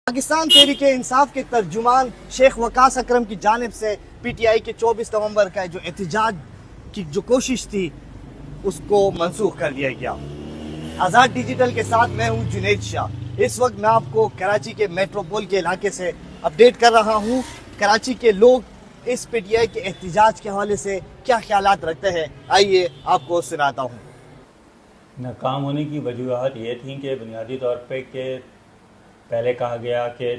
پاکستان تحریک انصاف کے ترجمان شیخ وقاص اکرم کی جانب سے پی ٹی آئی کے 24 نومبر کا جو احتجاج کی جو کوشش تھی اس کو منسوخ کر دیا گیا۔ آزاد ڈیجیٹل کے ساتھ میں ہوں جنید شاہ۔ اس وقت میں آپ کو کراچی کے میٹروپول کے علاقے سے اپڈیٹ کر رہا ہوں۔ کراچی کے لوگ اس پی ٹی آئی کے احتجاج کے حوالے سے کیا خیالات رکھتے ہیں، آئیے آپ کو سناتا ہوں۔ ناکام ہونے کی وجوہات یہ تھیں کہ بنیادی طور پہ کہ پہلے کہا گیا کہ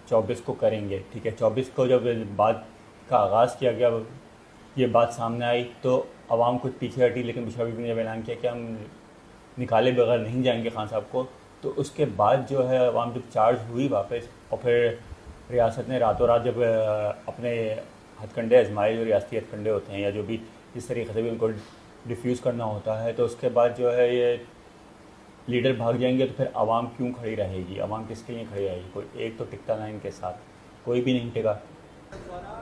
24 کو کریں گے، ٹھیک ہے، 24 کو جب بات کا آغاز کیا گیا، یہ بات سامنے آئی تو عوام کچھ پیچھے ہٹی، لیکن مشاورین نے جب اعلان کیا کہ ہم نکالے بغیر نہیں جائیں گے خان صاحب کو، تو اس کے بعد جو ہے عوام جب چارج ہوئی واپس، اور پھر ریاست نے راتوں رات جب اپنے ہتھ کنڈے آزمائے، جو ریاستی ہتھ کنڈے ہوتے ہیں یا جو بھی اس طریقے سے بھی ان کو ڈیفیوز کرنا ہوتا ہے، تو اس کے بعد جو ہے یہ لیڈر بھاگ جائیں گے تو پھر عوام کیوں کھڑی رہے گی؟ عوام کس کے لیے کھڑی رہے گی؟ کوئی ایک تو ٹکتا نہیں ان کے ساتھ، کوئی بھی نہیں ٹکا۔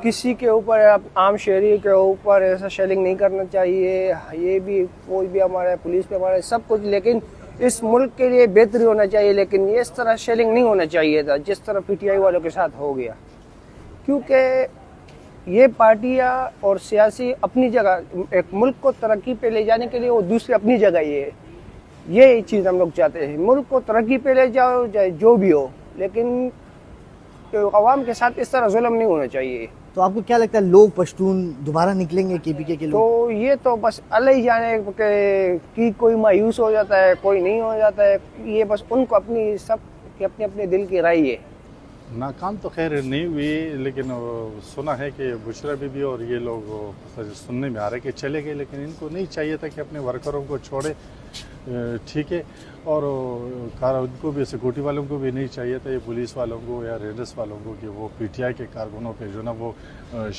کسی کے اوپر عام شہری کے اوپر ایسا شیلنگ نہیں کرنا چاہیے، یہ بھی کوئی بھی ہمارے پولیس پہ ہمارے سب کچھ، لیکن اس ملک کے لیے بہتری ہونا چاہیے، لیکن یہ اس طرح شیلنگ نہیں ہونا چاہیے تھا جس طرح پی ٹی آئی والوں کے ساتھ ہو گیا، کیونکہ یہ پارٹیاں اور سیاسی اپنی جگہ، ایک ملک کو ترقی پہ لے جانے کے لیے وہ دوسری اپنی جگہ یہ چیز ہم لوگ چاہتے ہیں، ملک کو ترقی پہ لے جاؤ چاہے جو بھی ہو، لیکن عوام کے ساتھ اس طرح ظلم نہیں ہونا چاہیے۔ تو آپ کو کیا لگتا ہے لوگ پشتون دوبارہ نکلیں گے کے پی کے لوگ؟ تو یہ تو بس اللہ ہی جانے کہ کوئی مایوس ہو جاتا ہے، کوئی نہیں ہو جاتا ہے، یہ بس ان کو اپنی سب کے اپنے اپنے دل کی رائے ہے۔ ناکام تو خیر نہیں ہوئی، لیکن سنا ہے کہ بشرا بی بی اور یہ لوگ سننے میں آ رہا ہے کہ چلے گئے، لیکن ان کو نہیں چاہیے تھا کہ اپنے ورکروں کو چھوڑے، ٹھیک ہے، اور ان کو بھی سیکورٹی والوں کو بھی نہیں چاہیے تھا، یہ پولیس والوں کو یا ریڈس والوں کو، کہ وہ پی ٹی آئی کے کارکنوں پہ جو نا وہ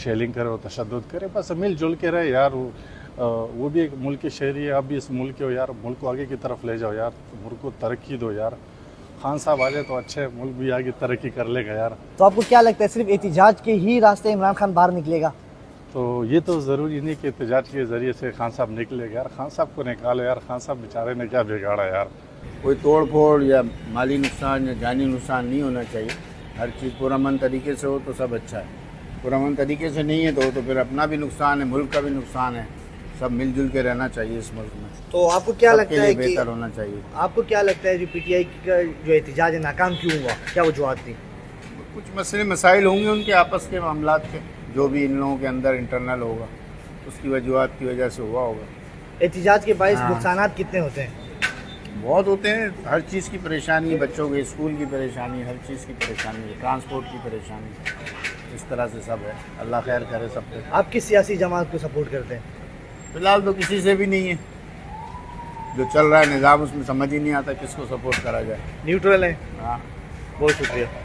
شیلنگ کرے اور تشدد کرے۔ بس مل جل کے رہے یار، وہ بھی ایک ملک کے شہری ہے، اب بھی اس ملک کو یار، ملک کو آگے کی طرف لے جاؤ یار، ملک کو ترقی دو یار، خان صاحب آ جائے تو اچھے، ملک بھی آگے ترقی کر لے گا یار۔ تو آپ کو کیا لگتا ہے صرف احتجاج کے ہی راستے عمران خان باہر نکلے گا؟ تو یہ تو ضروری نہیں کہ احتجاج کے ذریعے سے خان صاحب نکلے گا یار، خان صاحب کو نکالو یار، خان صاحب بیچارے نے کیا بگاڑا یار۔ کوئی توڑ پھوڑ یا مالی نقصان یا جانی نقصان نہیں ہونا چاہیے، ہر چیز پرامن طریقے سے ہو تو سب اچھا ہے، پرامن طریقے سے نہیں ہے تو پھر اپنا بھی نقصان ہے، ملک کا بھی نقصان ہے، سب مل جل کے رہنا چاہیے اس ملک میں۔ تو آپ کو کیا لگتا ہے کہ بہتر ہونا چاہیے؟ آپ کو کیا لگتا ہے جو پی ٹی آئی کا جو احتجاج ہے ناکام کیوں ہوا؟ کیا وجوہات تھی؟ کچھ مسئلے مسائل ہوں گے ان کے آپس کے معاملات کے، جو بھی ان لوگوں کے اندر انٹرنل ہوگا اس کی وجوہات کی وجہ سے ہوا ہوگا۔ احتجاج کے باعث نقصانات کتنے ہوتے ہیں؟ بہت ہوتے ہیں، ہر چیز کی پریشانی، بچوں کے اسکول کی پریشانی، ہر چیز کی پریشانی، ٹرانسپورٹ کی پریشانی، اس طرح سے سب ہے، اللہ خیر کرے سب پہ۔ آپ کس سیاسی جماعت کو سپورٹ کرتے ہیں؟ فی الحال تو کسی سے بھی نہیں ہے، جو چل رہا ہے نظام اس میں سمجھ ہی نہیں آتا کس کو سپورٹ کرا جائے۔ نیوٹرل ہیں؟ ہاں، بہت شکریہ۔